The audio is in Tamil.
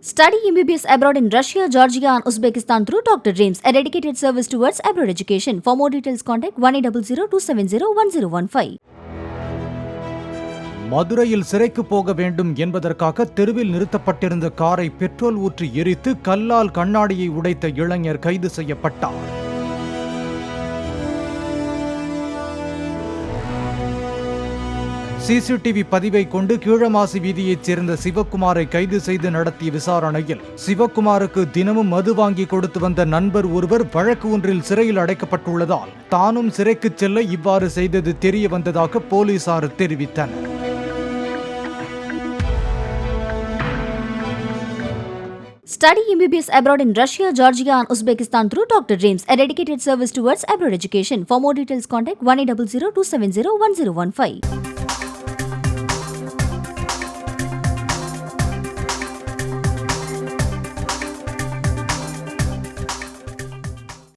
Study MBBS abroad in Russia, Georgia and Uzbekistan through Dr. Dreams, a dedicated service towards abroad education. For more details, contact 1800-270-1015. மதுரையில் சிறைக்கு போக வேண்டும் என்பதற்காக தெருவில் நிறுத்தப்பட்டிருந்த காரை பெட்ரோல் ஊற்றி எரித்து கல்லால் கண்ணாடியை உடைத்த இளைஞர் கைது செய்யப்பட்டார். சிசிடிவி பதிவை கொண்டு கீழமாசி வீதியைச் சேர்ந்த சிவக்குமாரை கைது செய்து நடத்திய விசாரணையில் சிவக்குமாருக்கு தினமும் மது வாங்கி கொடுத்து வந்த நண்பர் ஒருவர் வழக்கு ஒன்றில் சிறையில் அடைக்கப்பட்டுள்ளதால் தானும் சிறைக்கு செல்ல இவ்வாறு செய்தது தெரிய வந்ததாக போலீசார் தெரிவித்தனர். Study MBBS abroad in Russia, Georgia and Uzbekistan through Dr. Dreams, a dedicated service towards abroad education. For more details, contact 1800-270-1015.